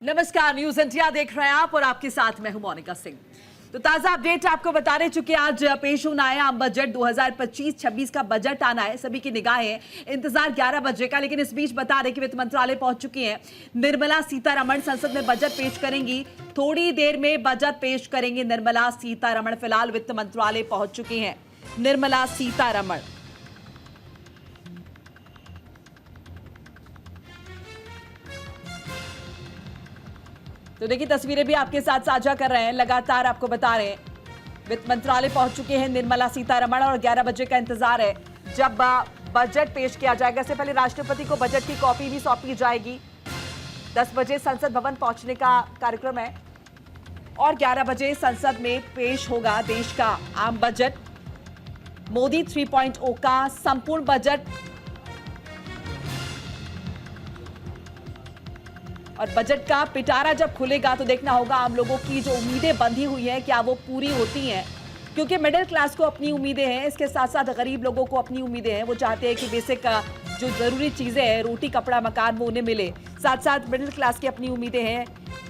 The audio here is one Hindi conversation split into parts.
नमस्कार, न्यूज इंडिया देख रहे हैं आप और आपके साथ मैं हूं मोनिका सिंह। तो ताजा अपडेट आपको बताने चुके आज पेश होना है आम बजट 2025-26 का बजट आना है। सभी की निगाहें इंतजार 11 बजे का, लेकिन इस बीच बता दें कि वित्त मंत्रालय पहुंच चुकी हैं। निर्मला सीतारमण संसद में बजट पेश करेंगी। थोड़ी देर में बजट पेश करेंगी निर्मला सीतारमण। फिलहाल वित्त मंत्रालय पहुंच चुकी हैं निर्मला सीतारमण। तो देखिए, तस्वीरें भी आपके साथ साझा कर रहे हैं, लगातार आपको बता रहे हैं। वित्त मंत्रालय पहुंच चुके हैं निर्मला सीतारमण और 11 बजे का इंतजार है जब बजट पेश किया जाएगा। इससे पहले राष्ट्रपति को बजट की कॉपी भी सौंपी जाएगी। 10 बजे संसद भवन पहुंचने का कार्यक्रम है और 11 बजे संसद में पेश होगा देश का आम बजट। मोदी 3.0 का संपूर्ण बजट और बजट का पिटारा जब खुलेगा तो देखना होगा आम लोगों की जो उम्मीदें बंधी हुई हैं क्या वो पूरी होती हैं, क्योंकि मिडिल क्लास को अपनी उम्मीदें हैं, इसके साथ साथ गरीब लोगों को अपनी उम्मीदें हैं। वो चाहते हैं कि बेसिक जो ज़रूरी चीज़ें हैं, रोटी कपड़ा मकान, वो उन्हें मिले। साथ साथ मिडिल क्लास की अपनी उम्मीदें हैं।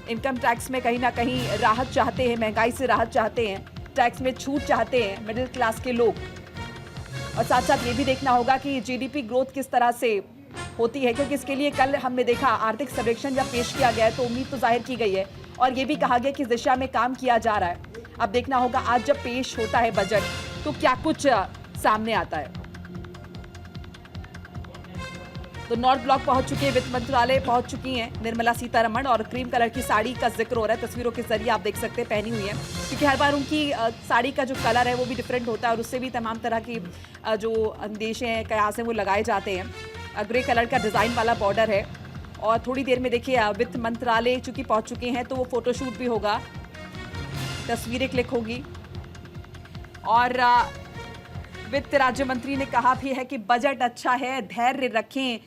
इनकम टैक्स में कहीं ना कहीं राहत चाहते हैं, महंगाई से राहत चाहते हैं, टैक्स में छूट चाहते हैं मिडिल क्लास के लोग। और साथ साथ ये भी देखना होगा कि जीडीपी ग्रोथ किस तरह से होती है, क्योंकि इसके लिए कल हमने देखा आर्थिक सर्वेक्षण जब पेश किया गया है तो उम्मीद तो जाहिर की गई है और ये भी कहा गया कि इस दिशा में काम किया जा रहा है। अब देखना होगा आज जब पेश होता है बजट तो क्या कुछ सामने आता है। तो नॉर्थ ब्लॉक पहुंच चुके हैं, वित्त मंत्रालय पहुंच चुकी हैं निर्मला सीतारमण और क्रीम कलर की साड़ी का जिक्र हो रहा है। तस्वीरों के जरिए आप देख सकते हैं पहनी हुई है, क्योंकि हर बार उनकी साड़ी का जो कलर है वो भी डिफरेंट होता है और उससे भी तमाम तरह की जो अंदेशे हैं कयास हैं वो लगाए जाते हैं। ग्रे कलर का डिज़ाइन वाला बॉर्डर है और थोड़ी देर में देखिए वित्त मंत्रालय चूंकि पहुंच चुके हैं तो वो फोटोशूट भी होगा, तस्वीरें क्लिक होगी। और वित्त राज्य मंत्री ने कहा भी है कि बजट अच्छा है, धैर्य रखें,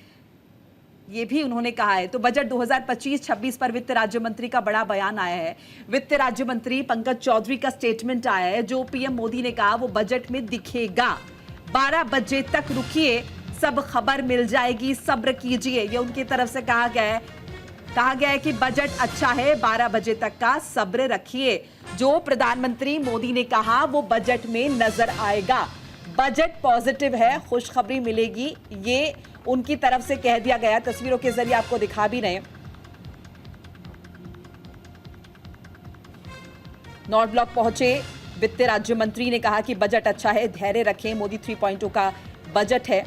ये भी उन्होंने कहा है। तो बजट 2025-26 पर वित्त राज्य मंत्री का बड़ा बयान आया है। वित्त राज्य मंत्री पंकज चौधरी का स्टेटमेंट आया है। जो पीएम मोदी ने कहा वो बजट में दिखेगा। 12 बजे तक रुकिए, सब खबर मिल जाएगी, सब्र कीजिए, ये उनकी तरफ से कहा गया है। कहा गया है कि बजट अच्छा है, 12 बजे तक का सब्र रखिए। जो प्रधानमंत्री मोदी ने कहा वो बजट में नजर आएगा। बजट पॉजिटिव है, खुशखबरी मिलेगी, ये उनकी तरफ से कह दिया गया। तस्वीरों के जरिए आपको दिखा भी रहे। नॉर्थ ब्लॉक पहुंचे वित्त राज्य मंत्री ने कहा कि बजट अच्छा है, धैर्य रखें, मोदी 3.0 का बजट है।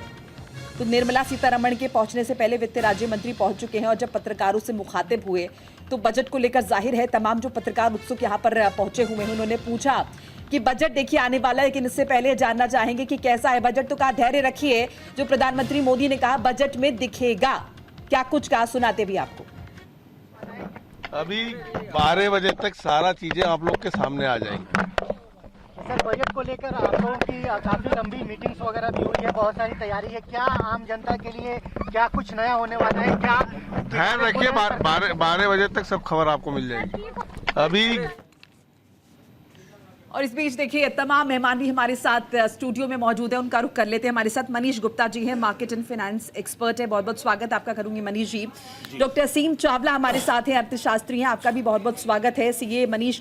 तो निर्मला सीतारमण के पहुंचने से पहले वित्त राज्य मंत्री पहुंच चुके हैं और जब पत्रकारों से मुखातिब हुए तो बजट को लेकर जाहिर है तमाम जो पत्रकार उत्सुक यहां पर पहुंचे हुए हैं उन्होंने पूछा कि बजट देखिए आने वाला है, लेकिन इससे पहले जानना चाहेंगे कि कैसा है बजट। तो कहा धैर्य रखिए, जो प्रधानमंत्री मोदी ने कहा बजट में दिखेगा। क्या कुछ कहा, सुनाते भी आपको। अभी 12 बजे तक सारा चीजें आप लोग के सामने आ जाएंगी। सर, बजट को लेकर आप लोगों की काफी लंबी मीटिंग्स वगैरह भी हुई है, बहुत सारी तैयारी है। क्या आम जनता के लिए क्या कुछ नया होने वाला है? क्या ध्यान रखिए, 12 बजे तक सब खबर आपको मिल जाएगी अभी। और इस बीच देखिए तमाम मेहमान भी हमारे साथ स्टूडियो में मौजूद है, उनका रुख कर लेते हैं। हमारे साथ मनीष गुप्ता जी हैं, मार्केट एंड फाइनेंस एक्सपर्ट है। बहुत बहुत स्वागत आपका करूंगी मनीष जी। डॉक्टर असीम चावला हमारे साथ हैं, अर्थशास्त्री हैं, आपका भी बहुत बहुत स्वागत है। सीए मनीष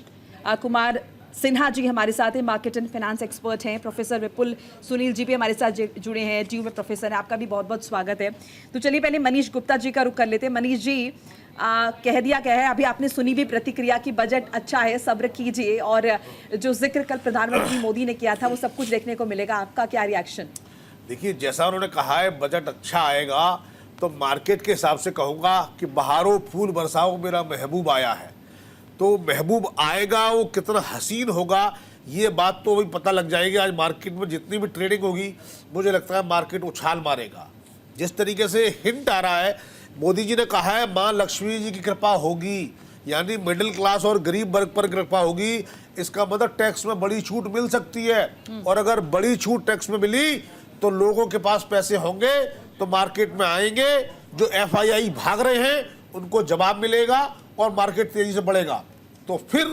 कुमार सिन्हा जी हमारे साथ हैं, मार्केट एंड फाइनेंस एक्सपर्ट हैं। प्रोफेसर विपुल सुनील जी भी हमारे साथ जुड़े हैं, जीयू में प्रोफेसर हैं, आपका भी बहुत बहुत स्वागत है। तो चलिए पहले मनीष गुप्ता जी का रुख कर लेते हैं। मनीष जी, कह दिया गया है, अभी आपने सुनी भी प्रतिक्रिया की बजट अच्छा है, सब्र कीजिए, और जो जिक्र कल प्रधानमंत्री मोदी ने किया था वो सब कुछ देखने को मिलेगा। आपका क्या रिएक्शन? देखिए, जैसा उन्होंने कहा है बजट अच्छा आएगा, तो मार्केट के हिसाब से कहूँगा कि बहारो फूल बरसाओ मेरा महबूब आया है। तो महबूब आएगा, वो कितना हसीन होगा ये बात तो अभी पता लग जाएगी। आज मार्केट में जितनी भी ट्रेडिंग होगी मुझे लगता है मार्केट उछाल मारेगा। जिस तरीके से हिंट आ रहा है, मोदी जी ने कहा है माँ लक्ष्मी जी की कृपा होगी, यानी मिडिल क्लास और गरीब वर्ग पर कृपा होगी। इसका मतलब टैक्स में बड़ी छूट मिल सकती है, और अगर बड़ी छूट टैक्स में मिली तो लोगों के पास पैसे होंगे तो मार्केट में आएंगे। जो FII भाग रहे हैं उनको जवाब मिलेगा और मार्केट तेजी से बढ़ेगा, तो फिर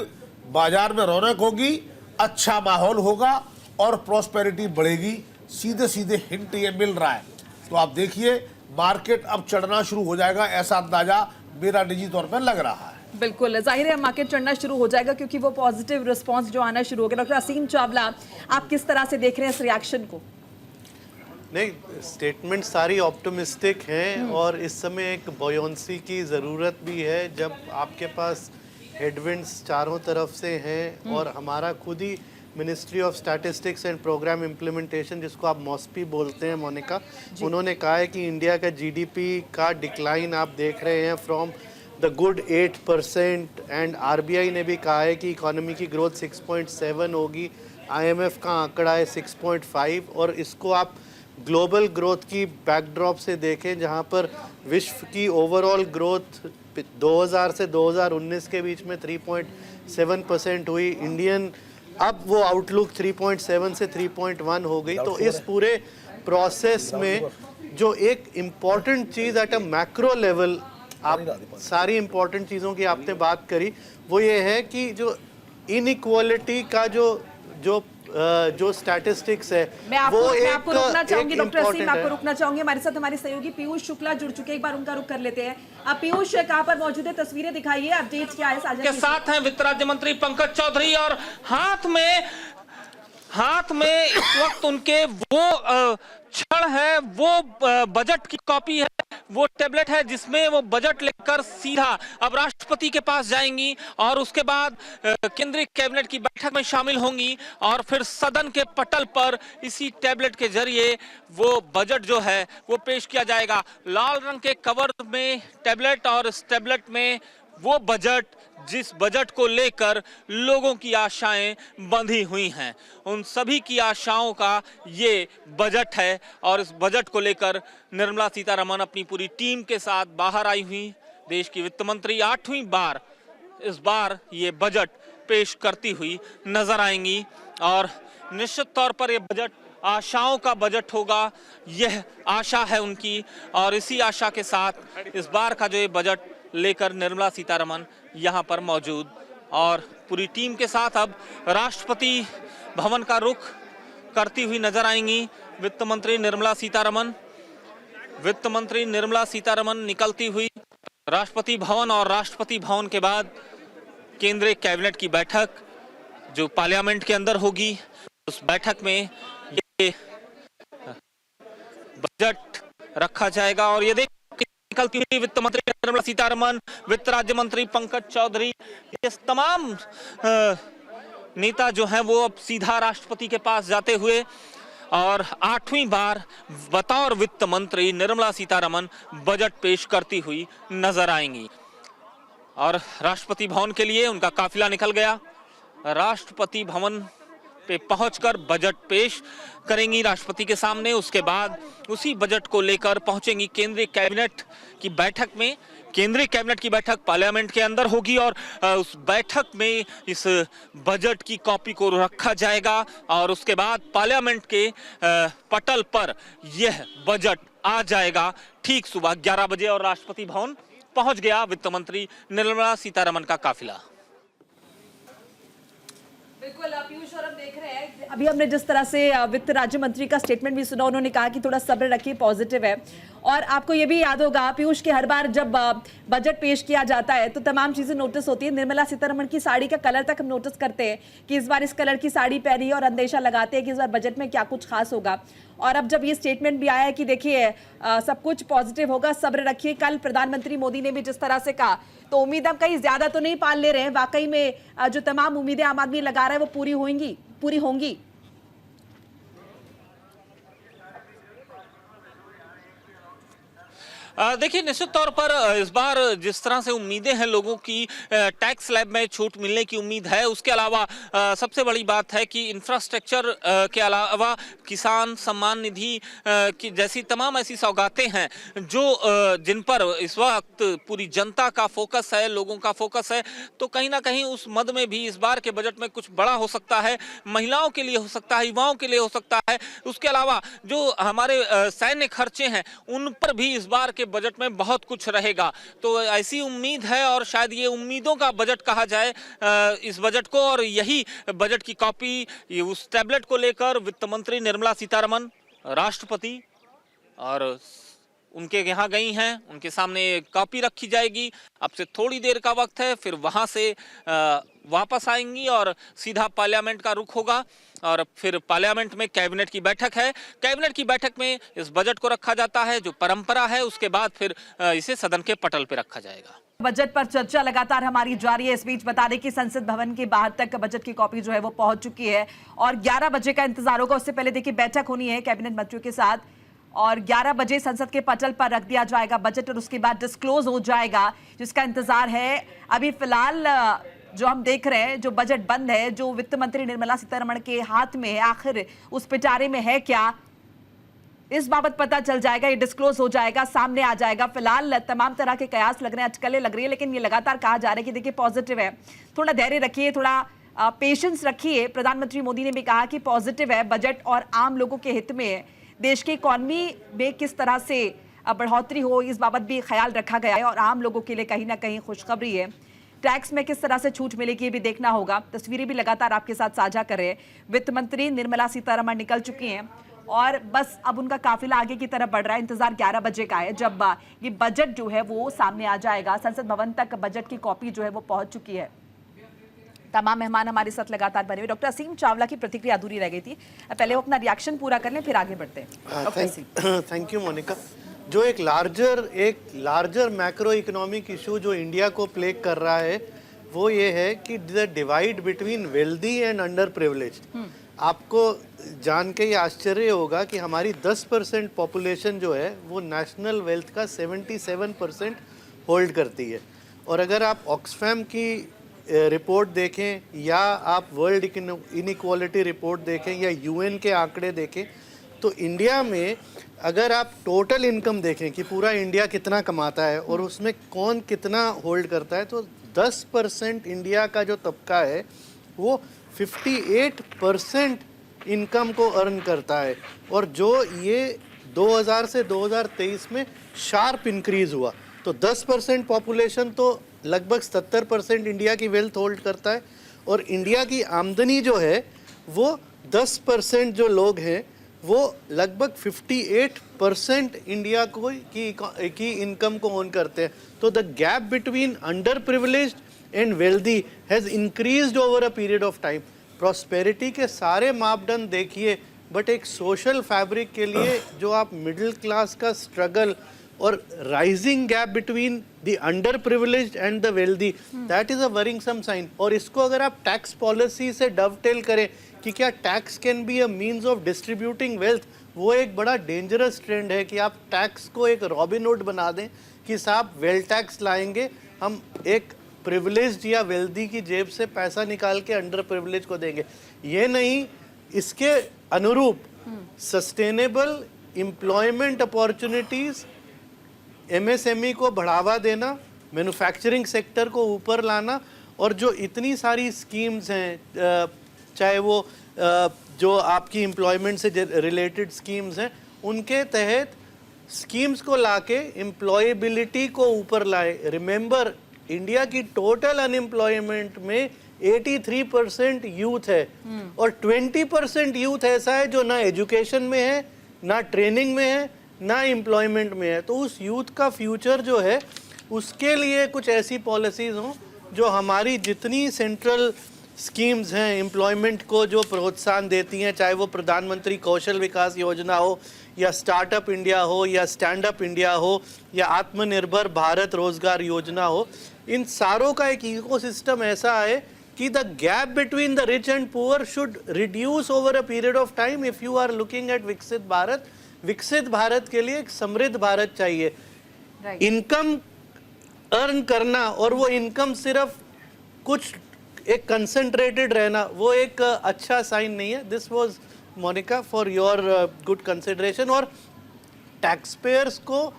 बाजार में रौनक होगी, अच्छा माहौल होगा और प्रॉस्पेरिटी बढ़ेगी। सीधे सीधे हिंट ये मिल रहा है। तो आप देखिए मार्केट अब चढ़ना शुरू हो जाएगा, ऐसा अंदाजा मेरा निजी तौर पर लग रहा है। बिल्कुल, जाहिर है मार्केट चढ़ना शुरू हो जाएगा क्योंकि वो पॉजिटिव रिस्पांस जो आना शुरू हो गया। डॉक्टर असीम चावला, आप किस तरह से देख रहे हैं इस रिएक्शन को? नहीं, स्टेटमेंट सारी ऑप्टिमिस्टिक हैं और इस समय एक बॉयंसी की ज़रूरत भी है जब आपके पास हेडविंड्स चारों तरफ से हैं और हमारा खुद ही Ministry of Statistics and Programme Implementation, जिसको आप मॉस्पी बोलते हैं मोनिका, उन्होंने कहा है कि इंडिया का जीडीपी का डिक्लाइन आप देख रहे हैं from the good 8%, and RBI ने भी कहा है कि इकोनॉमी की ग्रोथ 6.7 होगी, आईएमएफ का आंकड़ा है 6.5, और इसको आप ग्लोबल ग्रोथ की बैकड्रॉप से देखें जहां पर विश्व की ओवरऑल ग्रोथ 2000 से 2019 के बीच में 3.7% हुई, इंडियन अब वो आउटलुक 3.7 से 3.1 हो गई। तो इस पूरे प्रोसेस में जो एक important cheese at a macro level, आप सारी इम्पॉर्टेंट चीज़ों की आपने बात करी, वो ये है कि जो इनइक्वालिटी का जो स्टैटिस्टिक्स है मैं आपको रुकना चाहूंगी डॉक्टर असीम, important आपको है। रुकना चाहूंगी। हमारे साथ हमारे सहयोगी पीयूष शुक्ला जुड़ चुके हैं, एक बार उनका रुख कर लेते हैं। अब पीयूष कहां पर मौजूद है, तस्वीरें दिखाइए, अपडेट क्या है साझा के साथ हैं वित्त राज्य मंत्री पंकज चौधरी, और हाथ में इस वक्त उनके वो क्षण है, वो बजट की कॉपी है, वो टेबलेट है जिसमें वो बजट लेकर सीधा अब राष्ट्रपति के पास जाएंगी और उसके बाद केंद्रीय कैबिनेट की बैठक में शामिल होंगी और फिर सदन के पटल पर इसी टेबलेट के जरिए वो बजट जो है वो पेश किया जाएगा। लाल रंग के कवर में टेबलेट और इस टेबलेट में वो बजट, जिस बजट को लेकर लोगों की आशाएं बंधी हुई हैं, उन सभी की आशाओं का ये बजट है। और इस बजट को लेकर निर्मला सीतारमण अपनी पूरी टीम के साथ बाहर आई हुई। देश की वित्त मंत्री 8वीं बार इस बार ये बजट पेश करती हुई नजर आएंगी और निश्चित तौर पर ये बजट आशाओं का बजट होगा, यह आशा है उनकी। और इसी आशा के साथ इस बार का जो ये बजट लेकर निर्मला सीतारमण यहाँ पर मौजूद और पूरी टीम के साथ अब राष्ट्रपति भवन का रुख करती हुई नजर आएंगी। वित्त मंत्री निर्मला सीतारमण निकलती हुई राष्ट्रपति भवन, और राष्ट्रपति भवन के बाद केंद्रीय कैबिनेट की बैठक जो पार्लियामेंट के अंदर होगी, उस बैठक में ये बजट रखा जाएगा। और ये निकलती हुई वित्त मंत्री निर्मला सीतारमण, वित्त राज्य मंत्री पंकज चौधरी, ये तमाम नेता जो हैं वो अब सीधा राष्ट्रपति के पास जाते हुए और 8वीं बार बतौर वित्त मंत्री निर्मला सीतारमण बजट पेश करती हुई नजर आएंगी। और राष्ट्रपति भवन के लिए उनका काफिला निकल गया। राष्ट्रपति भवन पे पहुंचकर बजट पेश करेंगी राष्ट्रपति के सामने। उसके बाद उसी बजट को लेकर पहुंचेंगी केंद्रीय कैबिनेट की बैठक में। केंद्रीय कैबिनेट की बैठक पार्लियामेंट के अंदर होगी और उस बैठक में इस बजट की कॉपी को रखा जाएगा और उसके बाद पार्लियामेंट के पटल पर यह बजट आ जाएगा ठीक सुबह 11 बजे। और राष्ट्रपति भवन पहुंच गया वित्त मंत्री निर्मला सीतारमण का काफिला। बिल्कुल पीयूष, और हम देख रहे हैं अभी हमने जिस तरह से वित्त राज्य मंत्री का स्टेटमेंट भी सुना, उन्होंने कहा कि थोड़ा सब्र रखिए, पॉजिटिव है। और आपको ये भी याद होगा पीयूष कि हर बार जब बजट पेश किया जाता है तो तमाम चीजें नोटिस होती है। निर्मला सीतारमण की साड़ी का कलर तक हम नोटिस करते हैं कि इस बार इस कलर की साड़ी पहनी है और अंदेशा लगाते हैं कि इस बार बजट में क्या कुछ खास होगा। और अब जब ये स्टेटमेंट भी आया है कि देखिए सब कुछ पॉजिटिव होगा, सब्र रखिए। कल प्रधानमंत्री मोदी ने भी जिस तरह से कहा, तो उम्मीद हम कहीं ज्यादा तो नहीं पाल ले रहे हैं। वाकई में जो तमाम उम्मीदें आम आदमी लगा रहा है वो पूरी होंगी। देखिए, निश्चित तौर पर इस बार जिस तरह से उम्मीदें हैं लोगों की, टैक्स स्लैब में छूट मिलने की उम्मीद है। उसके अलावा सबसे बड़ी बात है कि इंफ्रास्ट्रक्चर के अलावा किसान सम्मान निधि की जैसी तमाम ऐसी सौगातें हैं जो जिन पर इस वक्त पूरी जनता का फोकस है, लोगों का फोकस है। तो कहीं ना कहीं उस मद में भी इस बार के बजट में कुछ बड़ा हो सकता है, महिलाओं के लिए हो सकता है, युवाओं के लिए हो सकता है। उसके अलावा जो हमारे सैन्य खर्चे हैं उन पर भी इस बार बजट में बहुत कुछ रहेगा। तो ऐसी उम्मीद है और शायद ये उम्मीदों का बजट कहा जाए इस बजट को। और यही बजट की कॉपी उस टैबलेट को लेकर वित्त मंत्री निर्मला सीतारमण, राष्ट्रपति और उनके यहाँ गई हैं, उनके सामने कॉपी रखी जाएगी। अब से थोड़ी देर का वक्त है, फिर वहाँ से वापस आएंगी और सीधा पार्लियामेंट का रुख होगा और फिर पार्लियामेंट में कैबिनेट की बैठक है। कैबिनेट की बैठक में इस बजट को रखा जाता है जो परंपरा है, उसके बाद फिर इसे सदन के पटल पे रखा जाएगा। बजट पर चर्चा लगातार हमारी जारी है। इस बीच बता दें कि संसद भवन के बाहर तक बजट की कॉपी जो है वो पहुंच चुकी है और 11 बजे का इंतजार होगा। उससे पहले देखिए बैठक होनी है कैबिनेट मंत्रियों के साथ और 11 बजे संसद के पटल पर रख दिया जाएगा बजट और उसके बाद डिस्क्लोज हो जाएगा, जिसका इंतजार है। अभी फिलहाल जो हम देख रहे हैं, जो बजट बंद है, जो वित्त मंत्री निर्मला सीतारमण के हाथ में है, आखिर उस पिटारे में है क्या, इस बाबत पता चल जाएगा, ये डिस्क्लोज हो जाएगा, सामने आ जाएगा। फिलहाल तमाम तरह के कयास लग रहे हैं, अटकलें लग रही है, लेकिन ये लगातार कहा जा रहा है कि देखिए पॉजिटिव है, थोड़ा धैर्य रखिए, थोड़ा पेशेंस रखिए। प्रधानमंत्री मोदी ने भी कहा कि पॉजिटिव है बजट और आम लोगों के हित में है। देश की इकॉनमी में किस तरह से बढ़ोतरी हो, इस बाबत भी ख्याल रखा गया है और आम लोगों के लिए कहीं ना कहीं खुशखबरी है। टैक्स में किस तरह से छूट मिलेगी ये भी देखना होगा। तस्वीरें भी लगातार आपके साथ साझा कर रहे हैं। वित्त मंत्री निर्मला सीतारमण निकल चुकी हैं और बस अब उनका काफिला आगे की तरफ बढ़ रहा है। इंतजार 11 बजे का है जब ये बजट जो है वो सामने आ जाएगा। संसद भवन तक बजट की कॉपी जो है वो पहुंच चुकी है। तमाम मेहमान हमारे साथ लगातार बने हुए। डॉक्टर असीम चावला की प्रतिक्रिया अधूरी रह गई थी, पहले वो अपना रिएक्शन पूरा कर लें फिर आगे बढ़ते हैं। Thank you Monica. जो एक लार्जर मैक्रो इकोनॉमिक इशू जो इंडिया को प्लेग कर रहा है वो ये है कि the divide between wealthy and under privileged. आपको जान के ये आश्चर्य होगा कि हमारी 10% पॉपुलेशन जो है वो नेशनल वेल्थ का 77% होल्ड करती है। और अगर आप ऑक्सफैम की रिपोर्ट देखें या आप वर्ल्ड इनइक्वालिटी रिपोर्ट देखें या यूएन के आंकड़े देखें तो इंडिया में अगर आप टोटल इनकम देखें कि पूरा इंडिया कितना कमाता है और उसमें कौन कितना होल्ड करता है तो 10% इंडिया का जो तबका है वो 58% इनकम को अर्न करता है। और जो ये 2000 से 2023 में शार्प इंक्रीज हुआ तो 10% पॉपुलेशन तो लगभग 70% इंडिया की वेल्थ होल्ड करता है और इंडिया की आमदनी जो है वो 10% जो लोग हैं वो लगभग 58% इंडिया को की इनकम को ओन करते हैं। तो the gap between under privileged and wealthy has increased over a period of time. Prosperity के सारे मापदंड देखिए बट एक सोशल फैब्रिक के लिए जो आप मिडिल क्लास का स्ट्रगल और rising gap between the underprivileged and the wealthy, that is a worrisome sign. और इसको अगर आप टैक्स पॉलिसी से डवटेल करें कि क्या tax can be a means of distributing wealth, वो एक बड़ा डेंजरस ट्रेंड है कि आप टैक्स को एक रॉबिनहुड बना दें कि साहब वेल्थ टैक्स लाएंगे, हम एक प्रिविलेज्ड या वेल्दी की जेब से पैसा निकाल के अंडर प्रिविलेज को देंगे। ये नहीं, इसके अनुरूप सस्टेनेबल एम्प्लॉयमेंट अपॉर्चुनिटीज, एमएसएमई को बढ़ावा देना, मैन्युफैक्चरिंग सेक्टर को ऊपर लाना और जो इतनी सारी स्कीम्स हैं चाहे वो जो आपकी एम्प्लॉयमेंट से रिलेटेड स्कीम्स हैं उनके तहत स्कीम्स को लाके एम्प्लॉयबिलिटी को ऊपर लाए। रिमेंबर इंडिया की टोटल अनएम्प्लॉयमेंट में 83% यूथ है और 20% यूथ ऐसा है जो ना एजुकेशन में है, ना ट्रेनिंग में है, ना एम्प्लॉयमेंट में है। तो उस यूथ का फ्यूचर जो है उसके लिए कुछ ऐसी पॉलिसीज हों जो हमारी जितनी सेंट्रल स्कीम्स हैं एम्प्लॉयमेंट को जो प्रोत्साहन देती हैं, चाहे वो प्रधानमंत्री कौशल विकास योजना हो या स्टार्टअप इंडिया हो या स्टैंड अप इंडिया हो या आत्मनिर्भर भारत रोजगार योजना हो, इन सारों का एक इकोसिस्टम ऐसा है कि the gap between the rich and poor should reduce over a period of time. If you are looking at Viksit Bharat के लिए एक समृद्ध भारत चाहिए। इनकम अर्न करना और वो इनकम सिर्फ कुछ एक कंसंट्रेटेड रहना वो एक अच्छा साइन नहीं है। This was Monica for your good consideration. और टैक्स पेयर्स को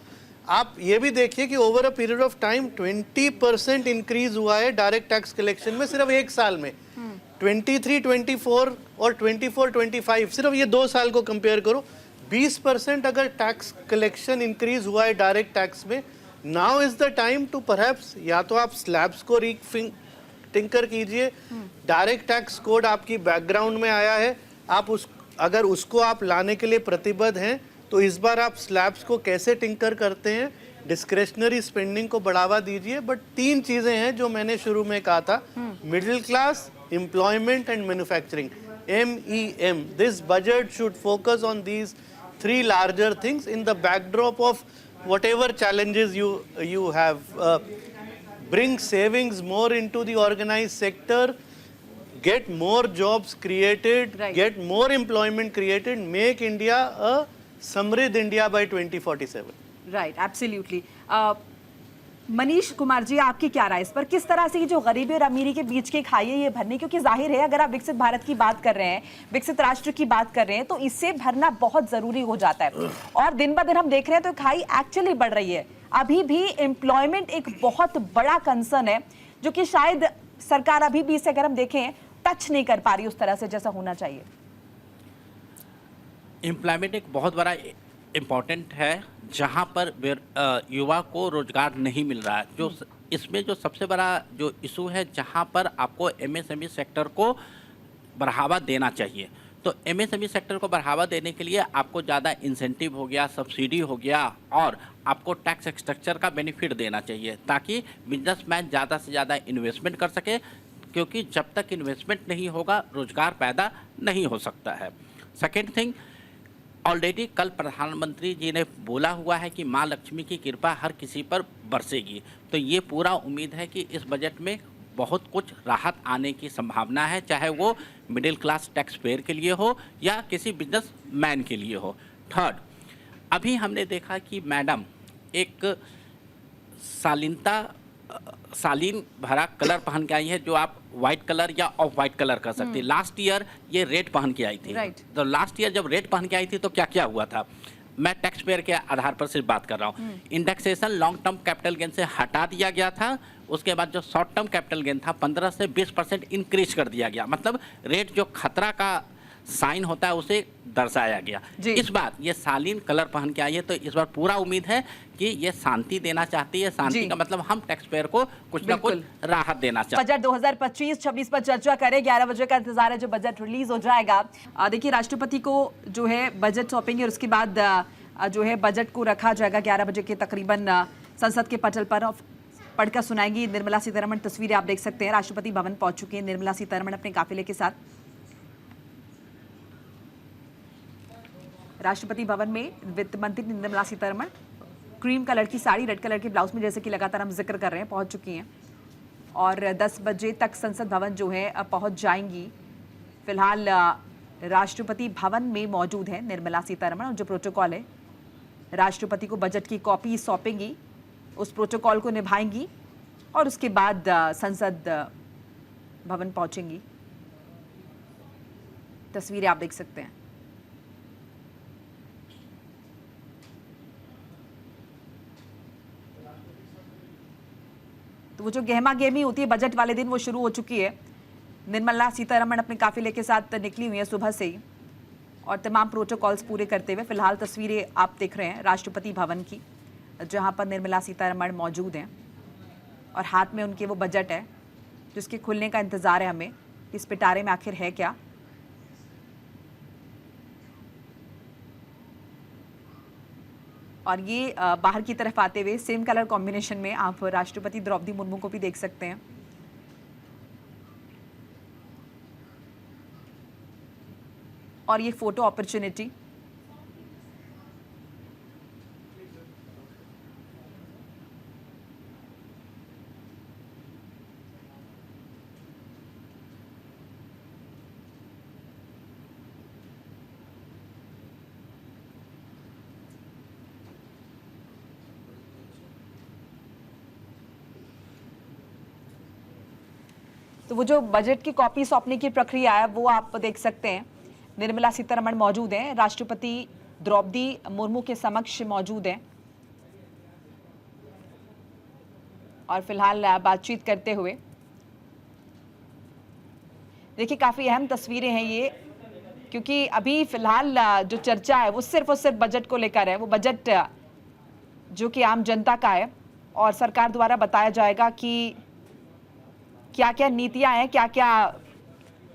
आप ये भी देखिए कि over a period of time 20% increase हुआ है डायरेक्ट टैक्स कलेक्शन में सिर्फ एक साल में। 23-24 और 24-25 सिर्फ ये 2 साल को कंपेयर करो, 20% अगर टैक्स कलेक्शन इंक्रीज हुआ है डायरेक्ट टैक्स में। Now is the time to perhaps या तो आप स्लैब्स को टिंकर कीजिए, डायरेक्ट टैक्स कोड आपकी बैकग्राउंड में आया है, आप अगर उसको आप लाने के लिए प्रतिबद्ध हैं तो इस बार आप स्लैब्स को कैसे टिंकर करते हैं, डिस्क्रेशनरी स्पेंडिंग को बढ़ावा दीजिए। बट 3 चीजें हैं जो मैंने शुरू में कहा था, middle class, employment and manufacturing, MEM. This budget should focus on these 3 larger things in the backdrop of whatever challenges you have. Bring savings more into the organized sector, get more jobs created, Right. get more employment created, make India a Samrid India by 2047. Right, absolutely. Manish Kumar ji, आपकी क्या राय इस पर? किस तरह से ये जो गरीबी और अमीरी के बीच की खाई है ये भरनी, क्योंकि जाहिर है अगर आप विकसित भारत की बात कर रहे हैं, विकसित राष्ट्र की बात कर रहे हैं, तो इससे भरना बहुत जरूरी हो जाता है। और दिन ब दिन हम देख रहे हैं तो खाई एक्चुअली बढ़ रही है। अभी भी एम्प्लॉयमेंट एक बहुत बड़ा कंसर्न है, जो कि शायद सरकार अभी भी इसे अगर हम देखें टच नहीं कर पा रही उस तरह से जैसा होना चाहिए। एम्प्लॉयमेंट एक बहुत बड़ा इम्पॉर्टेंट है, जहाँ पर युवा को रोजगार नहीं मिल रहा है। जो इसमें जो सबसे बड़ा जो इशू है, जहाँ पर आपको MSME सेक्टर को बढ़ावा देना चाहिए। तो MSME सेक्टर को बढ़ावा देने के लिए आपको ज़्यादा इंसेंटिव हो गया, सब्सिडी हो गया, और आपको टैक्स स्ट्रक्चर का बेनिफिट देना चाहिए, ताकि बिजनेसमैन ज़्यादा से ज़्यादा इन्वेस्टमेंट कर सके, क्योंकि जब तक इन्वेस्टमेंट नहीं होगा रोजगार पैदा नहीं हो सकता है। सेकेंड थिंग, ऑलरेडी कल प्रधानमंत्री जी ने बोला हुआ है कि माँ लक्ष्मी की कृपा हर किसी पर बरसेगी। तो ये पूरा उम्मीद है कि इस बजट में बहुत कुछ राहत आने की संभावना है, चाहे वो मिडिल क्लास टैक्स पेयर के लिए हो या किसी बिजनेस मैन के लिए हो। थर्ड, अभी हमने देखा कि मैडम एक सालीन भरा कलर पहन के आई है, जो आप व्हाइट कलर या ऑफ व्हाइट कलर कर सकते हैं। लास्ट ईयर ये रेड पहन के आई थी। Right. तो लास्ट ईयर जब रेड पहन के आई थी तो क्या क्या हुआ था, मैं टैक्स पेयर के आधार पर सिर्फ बात कर रहा हूँ। Indexation long term capital gain से हटा दिया गया था। उसके बाद जो शॉर्ट टर्म कैपिटल गेन था 15 से 20% इंक्रीज कर दिया गया। मतलब रेट जो खतरा का साइन होता है उसे दर्शाया गया। जी। इस बार ये सालीन कलर पहन के आई है, तो इस बार पूरा उम्मीद है कि ये शांति देना चाहती है। शांति जी। का मतलब हम टैक्स पेयर को कुछ ना कुछ राहत देना चाहते हैं। बजट 2025-26 पर चर्चा करें। 11 बजे का इंतजार है जो बजट रिलीज हो जाएगा। देखिए, राष्ट्रपति को जो है बजट सौंपेंगे और उसके बाद जो है बजट को रखा जाएगा 11 बजे के तकरीबन संसद के पटल पर, पढ़कर सुनाएंगी निर्मला सीतारमण। तस्वीरें आप देख सकते हैं, राष्ट्रपति भवन पहुंच चुकी है निर्मला सीतारमण अपने काफिले के साथ। राष्ट्रपति भवन में वित्त मंत्री निर्मला सीतारमण क्रीम कलर की साड़ी, रेड कलर के ब्लाउज में, जैसे कि लगातार हम जिक्र कर रहे हैं, पहुंच चुकी हैं और 10 बजे तक संसद भवन जो है पहुंच जाएंगी। फिलहाल राष्ट्रपति भवन में मौजूद है निर्मला सीतारमण और जो प्रोटोकॉल है, राष्ट्रपति को बजट की कॉपी सौंपेंगी, उस प्रोटोकॉल को निभाएंगी और उसके बाद संसद भवन पहुंचेंगी। तस्वीरें आप देख सकते हैं। तो वो जो गहमा गहमी होती है बजट वाले दिन वो शुरू हो चुकी है। निर्मला सीतारमण अपने काफिले के साथ निकली हुई है सुबह से ही और तमाम प्रोटोकॉल्स पूरे करते हुए। फिलहाल तस्वीरें आप देख रहे हैं राष्ट्रपति भवन की, जहां पर निर्मला सीतारमण मौजूद हैं और हाथ में उनके वो बजट है जिसके खुलने का इंतजार है हमें, इस पिटारे में आखिर है क्या। और ये बाहर की तरफ आते हुए सेम कलर कॉम्बिनेशन में आप राष्ट्रपति द्रौपदी मुर्मू को भी देख सकते हैं। और ये फोटो अपॉर्चुनिटी, तो वो जो बजट की कॉपी सौंपने की प्रक्रिया है वो आप देख सकते हैं। निर्मला सीतारमण मौजूद हैं, राष्ट्रपति द्रौपदी मुर्मू के समक्ष मौजूद हैं और फिलहाल बातचीत करते हुए। देखिए, काफी अहम तस्वीरें हैं ये, क्योंकि अभी फिलहाल जो चर्चा है वो सिर्फ और सिर्फ बजट को लेकर है। वो बजट जो कि आम जनता का है और सरकार द्वारा बताया जाएगा कि क्या क्या नीतियां हैं, क्या क्या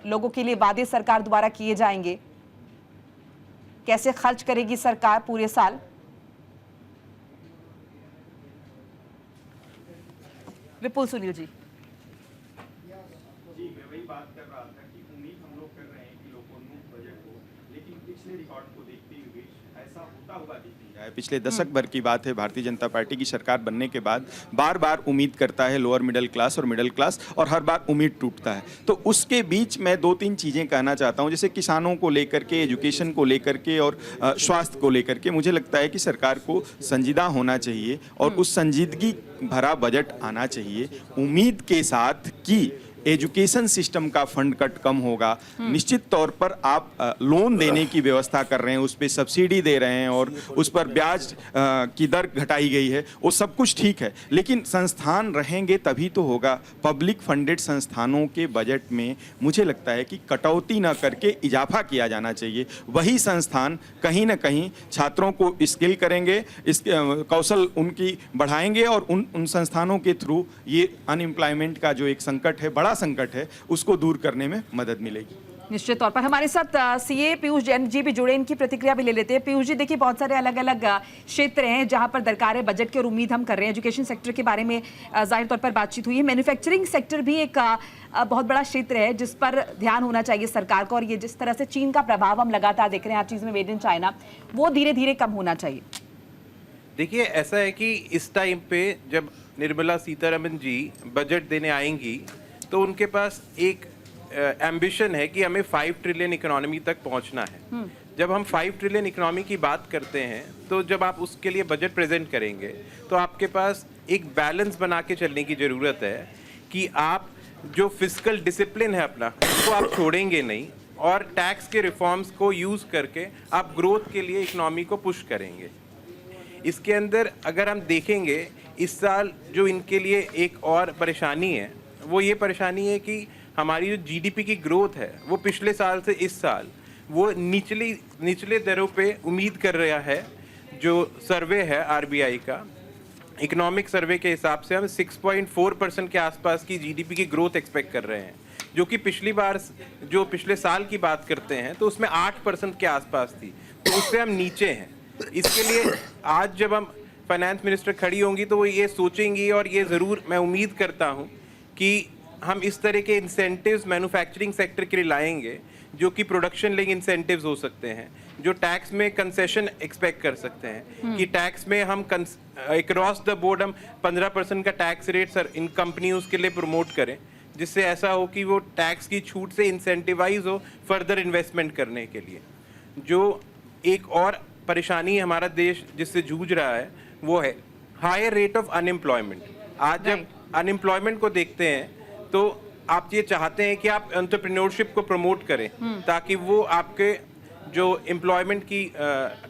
लोगों के लिए वादे सरकार द्वारा किए जाएंगे, कैसे खर्च करेगी सरकार पूरे साल? विपुल सुनील जी। मैं वही बात कर रहा था कि उम्मीद हम लोग कर रहे हैं कि लोकोन्मुख बजट हो, लेकिन पिछले रिकॉर्ड को देखते हुए ऐसा होता हुआ दिख नहीं रहा है। पिछले दशक भर की बात है, भारतीय जनता पार्टी की सरकार बनने के बाद बार बार उम्मीद करता है लोअर मिडिल क्लास और मिडिल क्लास, और हर बार उम्मीद टूटता है। तो उसके बीच मैं 2-3 चीज़ें कहना चाहता हूं, जैसे किसानों को लेकर के, एजुकेशन को लेकर के और स्वास्थ्य को लेकर के। मुझे लगता है कि सरकार को संजीदा होना चाहिए और उस संजीदगी भरा बजट आना चाहिए, उम्मीद के साथ कि एजुकेशन सिस्टम का फंड कट कम होगा। निश्चित तौर पर आप लोन देने की व्यवस्था कर रहे हैं, उस पर सब्सिडी दे रहे हैं और उस पर ब्याज की दर घटाई गई है, वो सब कुछ ठीक है, लेकिन संस्थान रहेंगे तभी तो होगा। पब्लिक फंडेड संस्थानों के बजट में मुझे लगता है कि कटौती न करके इजाफा किया जाना चाहिए। वही संस्थान कहीं ना कहीं छात्रों को स्किल करेंगे, इस कौशल उनकी बढ़ाएंगे और उन संस्थानों के थ्रू ये अनएम्प्लॉयमेंट का जो एक संकट है, बड़ा संकट है, उसको दूर करने में मदद मिलेगी। निश्चित तौर पर हमारे साथ सीए पीयूष जैन जी भी जुड़े, इनकी प्रतिक्रिया भी ले लेते हैं। पीयूष जी, देखिए बहुत सारे अलग अलग क्षेत्र हैं जहां पर दरकार है बजट की और उम्मीद हम कर रहे हैं। एजुकेशन सेक्टर के बारे में जाहिर तौर पर बातचीत हुई है। मैन्युफैक्चरिंग सेक्टर भी एक बहुत बड़ा क्षेत्र है जिस पर ध्यान होना चाहिए सरकार को, और ये जिस तरह से चीन का प्रभाव हम लगातार देख रहे हैं हर चीज में मेड इन चाइना, वो धीरे धीरे कम होना चाहिए। देखिए, ऐसा है कि इस टाइम पे जब निर्मला सीतारमन जी बजट देने आएंगी तो उनके पास एक एम्बिशन है कि हमें 5 ट्रिलियन इकोनॉमी तक पहुंचना है। जब हम 5 ट्रिलियन इकोनॉमी की बात करते हैं तो जब आप उसके लिए बजट प्रेजेंट करेंगे तो आपके पास एक बैलेंस बना के चलने की ज़रूरत है कि आप जो फिस्कल डिसिप्लिन है अपना, उसको आप छोड़ेंगे नहीं और टैक्स के रिफॉर्म्स को यूज़ करके आप ग्रोथ के लिए इकोनॉमी को पुश करेंगे। इसके अंदर अगर हम देखेंगे इस साल जो इनके लिए एक और परेशानी है, वो ये परेशानी है कि हमारी जो जीडीपी की ग्रोथ है वो पिछले साल से इस साल वो निचले दरों पे उम्मीद कर रहा है। जो सर्वे है आरबीआई का इकोनॉमिक सर्वे के हिसाब से हम 6.4% के आसपास की जीडीपी की ग्रोथ एक्सपेक्ट कर रहे हैं, जो कि पिछली बार जो पिछले साल की बात करते हैं तो उसमें 8% के आसपास थी, तो उससे हम नीचे हैं। इसके लिए आज जब हम फाइनेंस मिनिस्टर खड़ी होंगी तो वो ये सोचेंगी और ये ज़रूर मैं उम्मीद करता हूँ कि हम इस तरह के इंसेंटिव्स मैन्युफैक्चरिंग सेक्टर के लिए लाएंगे जो कि प्रोडक्शन लिंक इंसेंटिव्स हो सकते हैं, जो टैक्स में कंसेशन एक्सपेक्ट कर सकते हैं कि टैक्स में हम अक्रॉस द बोर्ड हम 15% का टैक्स रेट सर इन कंपनियों के लिए प्रमोट करें, जिससे ऐसा हो कि वो टैक्स की छूट से इंसेंटिवाइज हो फर्दर इन्वेस्टमेंट करने के लिए। जो एक और परेशानी हमारा देश जिससे जूझ रहा है वो है हायर रेट ऑफ अनएम्प्लॉयमेंट। आज जब अनएम्प्लॉयमेंट को देखते हैं तो आप ये चाहते हैं कि आप एंटरप्रेन्योरशिप को प्रमोट करें ताकि वो आपके जो एम्प्लॉयमेंट की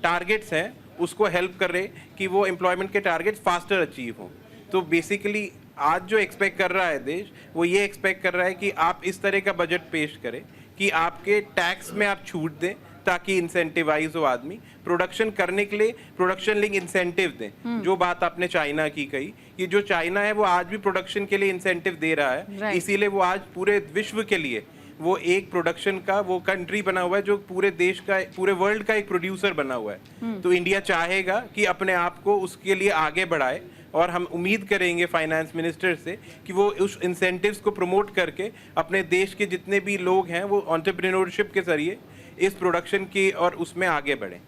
टारगेट्स हैं उसको हेल्प करे कि वो एम्प्लॉयमेंट के टारगेट्स फास्टर अचीव हों। तो बेसिकली आज जो एक्सपेक्ट कर रहा है देश वो ये एक्सपेक्ट कर रहा है कि आप इस तरह का बजट पेश करें कि आपके टैक्स में आप छूट दें ताकि इंसेंटिवाइज हो आदमी प्रोडक्शन करने के लिए, प्रोडक्शन लिंक इंसेंटिव दें। जो बात आपने चाइना की कही, ये जो चाइना है वो आज भी प्रोडक्शन के लिए इंसेंटिव दे रहा है, इसीलिए वो आज पूरे विश्व के लिए वो एक प्रोडक्शन का वो कंट्री बना हुआ है जो पूरे देश का, पूरे वर्ल्ड का एक प्रोड्यूसर बना हुआ है। तो इंडिया चाहेगा कि अपने आप को उसके लिए आगे बढ़ाए और हम उम्मीद करेंगे फाइनेंस मिनिस्टर से कि वो उस इंसेंटिव्स को प्रमोट करके अपने देश के जितने भी लोग हैं वो एंटरप्रेन्योरशिप के जरिए इस प्रोडक्शन की और उसमें आगे बढ़े।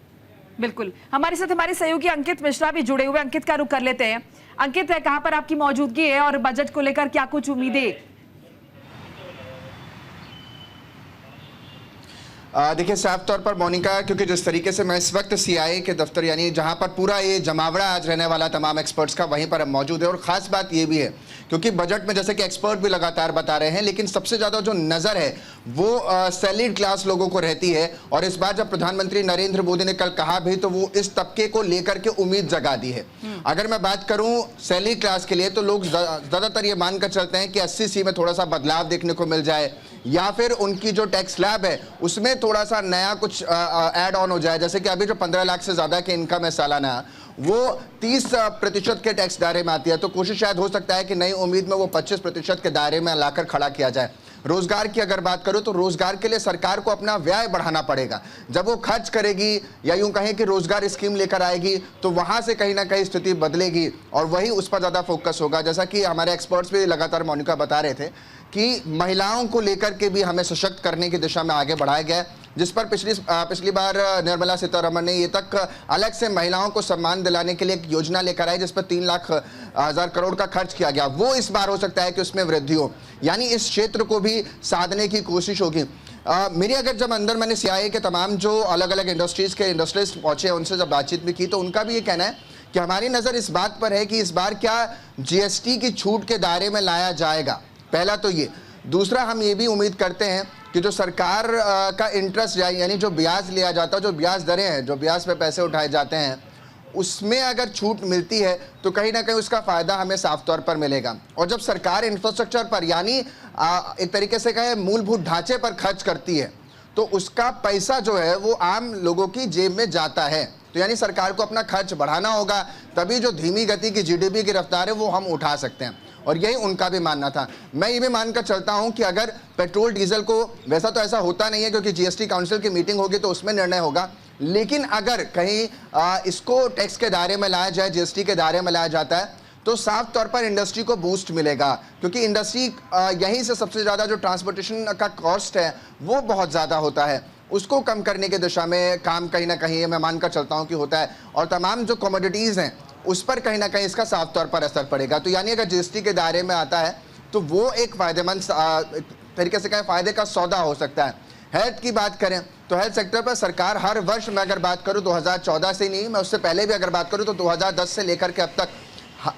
बिल्कुल, हमारे साथ हमारे सहयोगी अंकित मिश्रा भी जुड़े हुए। अंकित का रुख कर लेते हैं। अंकित, कहां पर आपकी मौजूदगी है और बजट को लेकर क्या कुछ उम्मीदें? देखिए, साफ तौर पर मोनिका, क्योंकि जिस तरीके से मैं इस वक्त सीआईए के दफ्तर यानी जहां पर पूरा ये जमावड़ा आज रहने वाला तमाम एक्सपर्ट्स का वहीं पर मौजूद है, और ख़ास बात ये भी है क्योंकि बजट में जैसे कि एक्सपर्ट भी लगातार बता रहे हैं, लेकिन सबसे ज़्यादा जो नज़र है वो सैलरीड क्लास लोगों को रहती है। और इस बार जब प्रधानमंत्री नरेंद्र मोदी ने कल कहा भी तो वो इस तबके को लेकर के उम्मीद जगा दी है। अगर मैं बात करूं सैलरी क्लास के लिए तो लोग ज़्यादातर ये मानकर चलते हैं कि 80C में थोड़ा सा बदलाव देखने को मिल जाए या फिर उनकी जो टैक्स स्लैब है उसमें थोड़ा सा नया कुछ ऐड ऑन हो जाए। जैसे कि अभी जो 15 लाख से ज़्यादा के इनकम है सालाना, वो 30% के टैक्स दायरे में आती है। तो कोशिश शायद हो सकता है कि नई उम्मीद में वो 25% के दायरे में लाकर खड़ा किया जाए। रोजगार की अगर बात करूं तो रोजगार के लिए सरकार को अपना व्यय बढ़ाना पड़ेगा। जब वो खर्च करेगी या यूं कहें कि रोजगार स्कीम लेकर आएगी तो वहां से कहीं ना कहीं स्थिति बदलेगी और वही उस पर ज्यादा फोकस होगा। जैसा कि हमारे एक्सपर्ट्स भी लगातार मोनिका बता रहे थे कि महिलाओं को लेकर के भी हमें सशक्त करने की दिशा में आगे बढ़ाया गया है, जिस पर पिछली बार निर्मला सीतारमण ने ये तक अलग से महिलाओं को सम्मान दिलाने के लिए एक योजना लेकर आई जिस पर 3,00,000 करोड़ का खर्च किया गया। वो इस बार हो सकता है कि उसमें वृद्धि हो, यानी इस क्षेत्र को भी साधने की कोशिश होगी। मेरी अगर जब अंदर मैंने CIA के तमाम जो अलग अलग इंडस्ट्रीज के इंडस्ट्रियलिस्ट पहुंचे उनसे जब बातचीत भी की तो उनका भी ये कहना है कि हमारी नज़र इस बात पर है कि इस बार क्या GST की छूट के दायरे में लाया जाएगा। पहला तो ये, दूसरा हम ये भी उम्मीद करते हैं कि जो सरकार का इंटरेस्ट यानी जो ब्याज लिया जाता है, जो ब्याज दरें हैं, जो ब्याज पे पैसे उठाए जाते हैं, उसमें अगर छूट मिलती है तो कहीं ना कहीं उसका फ़ायदा हमें साफ तौर पर मिलेगा। और जब सरकार इंफ्रास्ट्रक्चर पर यानी एक तरीके से कहें मूलभूत ढांचे पर खर्च करती है तो उसका पैसा जो है वो आम लोगों की जेब में जाता है। तो यानी सरकार को अपना खर्च बढ़ाना होगा, तभी जो धीमी गति की GDP की रफ्तार है वो हम उठा सकते हैं। और यही उनका भी मानना था। मैं ये भी मानकर चलता हूं कि अगर पेट्रोल डीजल को, वैसा तो ऐसा होता नहीं है क्योंकि GST काउंसिल की मीटिंग होगी तो उसमें निर्णय होगा, लेकिन अगर कहीं इसको टैक्स के दायरे में लाया जाए, GST के दायरे में लाया जाता है तो साफ तौर पर इंडस्ट्री को बूस्ट मिलेगा। क्योंकि इंडस्ट्री यहीं से सबसे ज़्यादा जो ट्रांसपोर्टेशन का कॉस्ट है वो बहुत ज़्यादा होता है, उसको कम करने की दिशा में काम कहीं ना कहीं मैं मानकर चलता हूं कि होता है। और तमाम जो कमोडिटीज़ हैं उस पर कहीं ना कहीं इसका साफ तौर पर असर पड़ेगा। तो यानी अगर GST के दायरे में आता है तो वो एक फ़ायदेमंद तरीके से कहें फ़ायदे का सौदा हो सकता है। हेल्थ की बात करें तो हेल्थ सेक्टर पर सरकार हर वर्ष, मैं अगर बात करूं 2014 से नहीं, मैं उससे पहले भी अगर बात करूं तो 2010 से लेकर के अब तक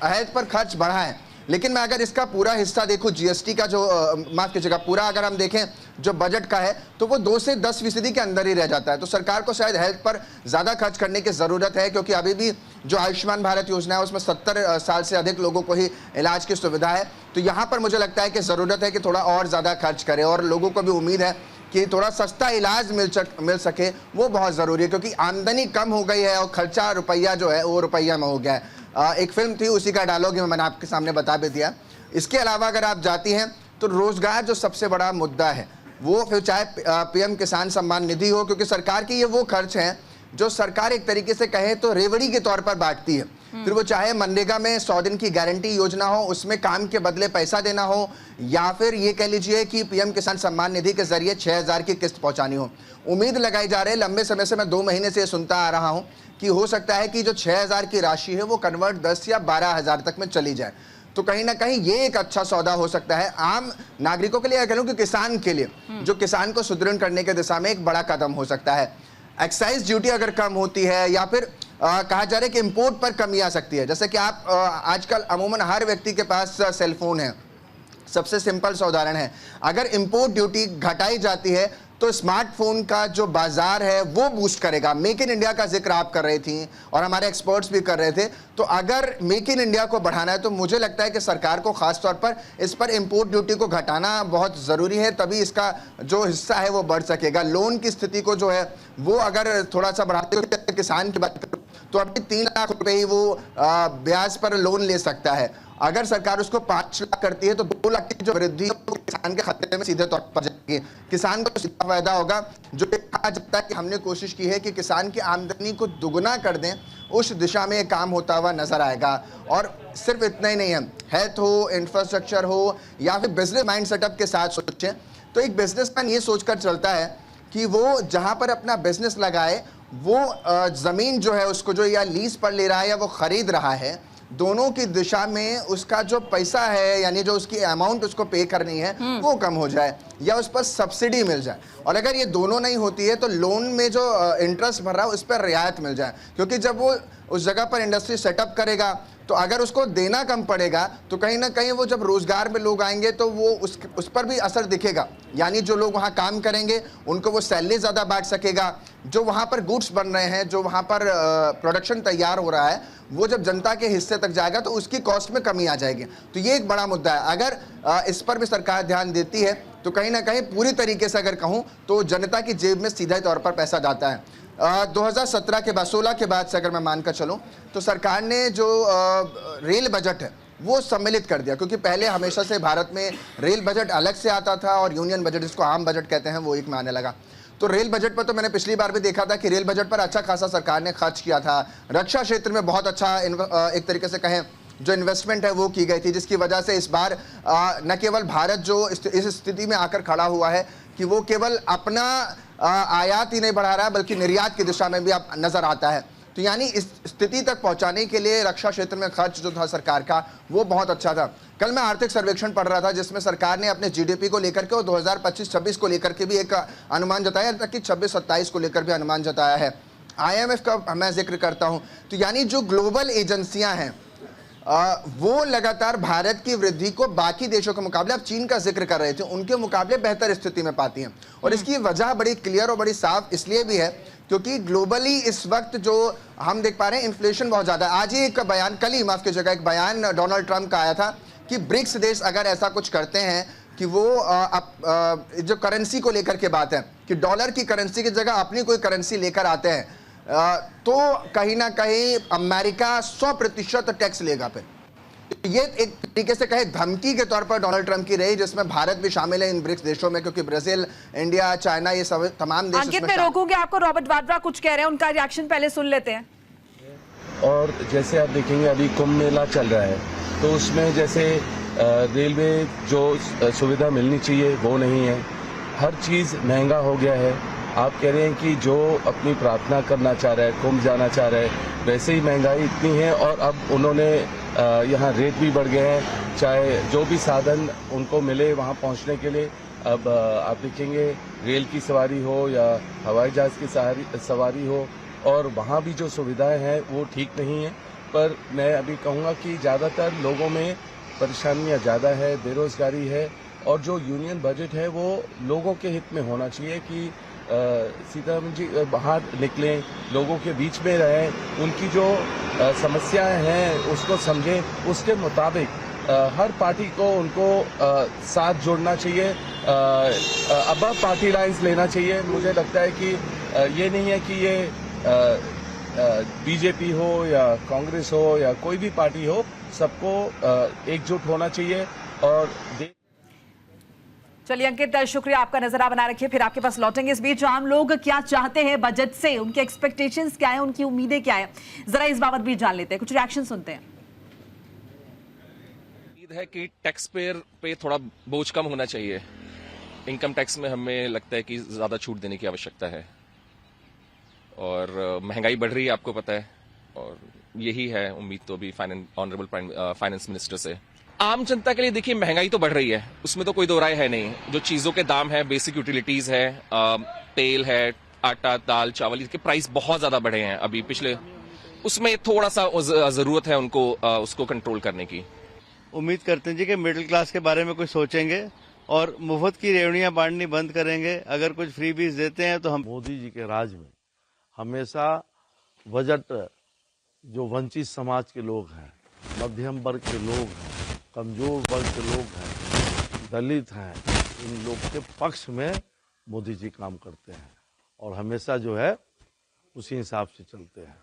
हेल्थ पर खर्च बढ़ा है। लेकिन मैं अगर इसका पूरा हिस्सा देखूं GST का जो माफ़ कीजिएगा पूरा अगर हम देखें जो बजट का है तो वो 2 से 10% के अंदर ही रह जाता है। तो सरकार को शायद हेल्थ पर ज़्यादा खर्च करने की ज़रूरत है क्योंकि अभी भी जो आयुष्मान भारत योजना है उसमें 70 साल से अधिक लोगों को ही इलाज की सुविधा है। तो यहाँ पर मुझे लगता है कि ज़रूरत है कि थोड़ा और ज़्यादा खर्च करें और लोगों को भी उम्मीद है कि थोड़ा सस्ता इलाज मिल सके, वो बहुत ज़रूरी है क्योंकि आमदनी कम हो गई है और खर्चा रुपया जो है वो रुपया में हो गया है। एक फिल्म थी उसी का डायलॉग मैंने आपके सामने बता भी दिया। इसके अलावा अगर आप जाती हैं तो रोज़गार जो सबसे बड़ा मुद्दा है वो फिर चाहे PM किसान सम्मान निधि हो, क्योंकि सरकार की ये वो खर्च हैं जो सरकार एक तरीके से कहे तो रेवड़ी के तौर पर बांटती है। फिर वो चाहे मनरेगा में 100 दिन की गारंटी योजना हो, उसमें काम के बदले पैसा देना हो, या फिर ये कह लीजिए कि PM किसान सम्मान निधि के जरिए 6,000 की किस्त पहुंचानी हो। उम्मीद लगाई जा रही है, लंबे समय से मैं 2 महीने से सुनता आ रहा हूँ कि हो सकता है कि जो 6,000 की राशि है वो कन्वर्ट 10 या 12,000 तक में चली जाए। तो कहीं ना कहीं ये एक अच्छा सौदा हो सकता है आम नागरिकों के लिए, या कह लूं कि किसान के लिए, जो किसान को सुदृढ़ करने की दिशा में एक बड़ा कदम हो सकता है। एक्साइज ड्यूटी अगर कम होती है या फिर कहा जा रहा है कि इंपोर्ट पर कमी आ सकती है। जैसे कि आप आजकल अमूमन हर व्यक्ति के पास सेलफोन है, सबसे सिंपल सा उदाहरण है, अगर इंपोर्ट ड्यूटी घटाई जाती है तो स्मार्टफोन का जो बाजार है वो बूस्ट करेगा। मेक इन इंडिया का जिक्र आप कर रही थी और हमारे एक्सपर्ट्स भी कर रहे थे। तो अगर मेक इन इंडिया को बढ़ाना है तो मुझे लगता है कि सरकार को खास तौर पर इस पर इंपोर्ट ड्यूटी को घटाना बहुत ज़रूरी है, तभी इसका जो हिस्सा है वो बढ़ सकेगा। लोन की स्थिति को जो है वो अगर थोड़ा सा बढ़ाते हुए किसान की बात करूँ तो अभी 3 लाख रुपए ही वो ब्याज पर लोन ले सकता है। अगर सरकार उसको 5 लाख करती है तो 2 लाख की जो वृद्धि है किसान के खाते में सीधे तौर पर जाएगी। किसान को सीधा फायदा होगा। जो कहा जाता है कि हमने कोशिश की है कि किसान की आमदनी को दुगना कर दें, उस दिशा में काम होता हुआ नजर आएगा। और सिर्फ इतना ही नहीं है, हेल्थ हो, इंफ्रास्ट्रक्चर हो या फिर बिजनेस माइंड सेटअप के साथ सोचें तो एक बिजनेसमैन ये सोचकर चलता है कि वो जहाँ पर अपना बिजनेस लगाए वो ज़मीन जो है उसको जो या लीज पर ले रहा है या वो ख़रीद रहा है, दोनों की दिशा में उसका जो पैसा है यानी जो उसकी अमाउंट उसको पे करनी है वो कम हो जाए या उस पर सब्सिडी मिल जाए। और अगर ये दोनों नहीं होती है तो लोन में जो इंटरेस्ट भर रहा है उस पर रियायत मिल जाए, क्योंकि जब वो उस जगह पर इंडस्ट्री सेटअप करेगा तो अगर उसको देना कम पड़ेगा तो कहीं ना कहीं वो जब रोज़गार में लोग आएंगे तो वो उस पर भी असर दिखेगा। यानी जो लोग वहाँ काम करेंगे उनको वो सैलरी ज़्यादा बांट सकेगा। जो वहाँ पर गुड्स बन रहे हैं, जो वहाँ पर प्रोडक्शन तैयार हो रहा है, वो जब जनता के हिस्से तक जाएगा तो उसकी कॉस्ट में कमी आ जाएगी। तो ये एक बड़ा मुद्दा है। अगर इस पर भी सरकार ध्यान देती है तो कहीं ना कहीं पूरी तरीके से अगर कहूँ तो जनता की जेब में सीधे तौर पर पैसा जाता है। 2017 के बाद 16 के बाद से अगर मैं मानकर चलूं तो सरकार ने जो रेल बजट है वो सम्मिलित कर दिया, क्योंकि पहले हमेशा से भारत में रेल बजट अलग से आता था और यूनियन बजट, जिसको आम बजट कहते हैं, वो एक में आने लगा। तो रेल बजट पर तो मैंने पिछली बार भी देखा था कि रेल बजट पर अच्छा खासा सरकार ने खर्च किया था। रक्षा क्षेत्र में बहुत अच्छा एक तरीके से कहें जो इन्वेस्टमेंट है वो की गई थी, जिसकी वजह से इस बार न केवल भारत जो इस स्थिति में आकर खड़ा हुआ है कि वो केवल अपना आयात ही नहीं बढ़ा रहा है बल्कि निर्यात की दिशा में भी अब नजर आता है। तो यानी इस स्थिति तक पहुंचाने के लिए रक्षा क्षेत्र में खर्च जो था सरकार का वो बहुत अच्छा था। कल मैं आर्थिक सर्वेक्षण पढ़ रहा था जिसमें सरकार ने अपने जीडीपी को लेकर के और 2025-26 को लेकर के भी एक अनुमान जताया, तक कि 26-27 को लेकर भी अनुमान जताया है। IMF का मैं जिक्र करता हूं, तो यानी जो ग्लोबल एजेंसियां हैं वो लगातार भारत की वृद्धि को बाकी देशों के मुकाबले, अब चीन का जिक्र कर रहे थे, उनके मुकाबले बेहतर स्थिति में पाती हैं। और इसकी वजह बड़ी क्लियर और बड़ी साफ इसलिए भी है क्योंकि ग्लोबली इस वक्त जो हम देख पा रहे हैं इन्फ्लेशन बहुत ज्यादा। आज ही एक बयान, कल ही माफ कीजिएगा, एक बयान डोनाल्ड ट्रंप का आया था कि ब्रिक्स देश अगर ऐसा कुछ करते हैं कि वो जो करेंसी को लेकर के बात है कि डॉलर की करेंसी की जगह अपनी कोई करेंसी लेकर आते हैं तो कहीं ना कहीं अमेरिका 100% टैक्स लेगा। फिर ये एक तरीके से कहे धमकी के तौर पर डोनाल्ड ट्रंप की रही, जिसमें भारत भी शामिल है इन ब्रिक्स देशों में, क्योंकि ब्राजील, इंडिया, चाइना, ये सब तमाम देश। अंकित में रोकूंगे आपको, रॉबर्ट वाड्रा कुछ कह रहे हैं, उनका रिएक्शन पहले सुन लेते हैं। और जैसे आप देखेंगे अभी कुंभ मेला चल रहा है तो उसमें जैसे रेलवे जो सुविधा मिलनी चाहिए वो नहीं है, हर चीज़ महंगा हो गया है। आप कह रहे हैं कि जो अपनी प्रार्थना करना चाह रहा है, कुंभ जाना चाह रहा है, वैसे ही महंगाई इतनी है और अब उन्होंने यहाँ रेट भी बढ़ गए हैं, चाहे जो भी साधन उनको मिले वहाँ पहुँचने के लिए। अब आप देखेंगे रेल की सवारी हो या हवाई जहाज़ की सवारी हो, और वहाँ भी जो सुविधाएं हैं वो ठीक नहीं है। पर मैं अभी कहूँगा कि ज़्यादातर लोगों में परेशानियाँ ज़्यादा है, बेरोज़गारी है, और जो यूनियन बजट है वो लोगों के हित में होना चाहिए कि सीतारमण जी बाहर निकलें, लोगों के बीच में रहें, उनकी जो समस्याएं हैं उसको समझें, उसके मुताबिक हर पार्टी को उनको साथ जोड़ना चाहिए, अब पार्टी लाइन्स लेना चाहिए। मुझे लगता है कि ये नहीं है कि ये बीजेपी हो या कांग्रेस हो या कोई भी पार्टी हो, सबको एकजुट होना चाहिए। और चलिए अंकित, शुक्रिया, आपका नजरा बना रखिए, फिर आपके पास लौटेंगे। इस बीच आम लोग क्या चाहते हैं बजट से, उनके एक्सपेक्टेशंस क्या है, उनकी उम्मीदें क्या है, जरा इस बाबत भी जान लेते हैं, कुछ रिएक्शन सुनते हैं। उम्मीद है कि टैक्स पेयर पे थोड़ा बोझ कम होना चाहिए। इनकम टैक्स में हमें लगता है कि ज्यादा छूट देने की आवश्यकता है, और महंगाई बढ़ रही है, आपको पता है, और यही है उम्मीद तो अभी ऑनरेबल फाइनेंस मिनिस्टर से। आम जनता के लिए देखिए महंगाई तो बढ़ रही है, उसमें तो कोई दो राय है नहीं। जो चीजों के दाम है, बेसिक यूटिलिटीज है, तेल है, आटा, दाल, चावल, इसके प्राइस बहुत ज्यादा बढ़े हैं अभी पिछले, उसमें थोड़ा सा जरूरत है उनको उसको कंट्रोल करने की। उम्मीद करते हैं जी कि मिडिल क्लास के बारे में कुछ सोचेंगे और मुफ्त की रेवड़ियां बांटनी बंद करेंगे। अगर कुछ फ्री बीज देते हैं तो हम मोदी जी के राज में हमेशा बजट जो वंचित समाज के लोग हैं, मध्यम वर्ग के लोग हैं, कमजोर वर्ग के लोग हैं, दलित हैं, इन लोग के पक्ष में मोदी जी काम करते हैं और हमेशा जो है उसी हिसाब से चलते हैं।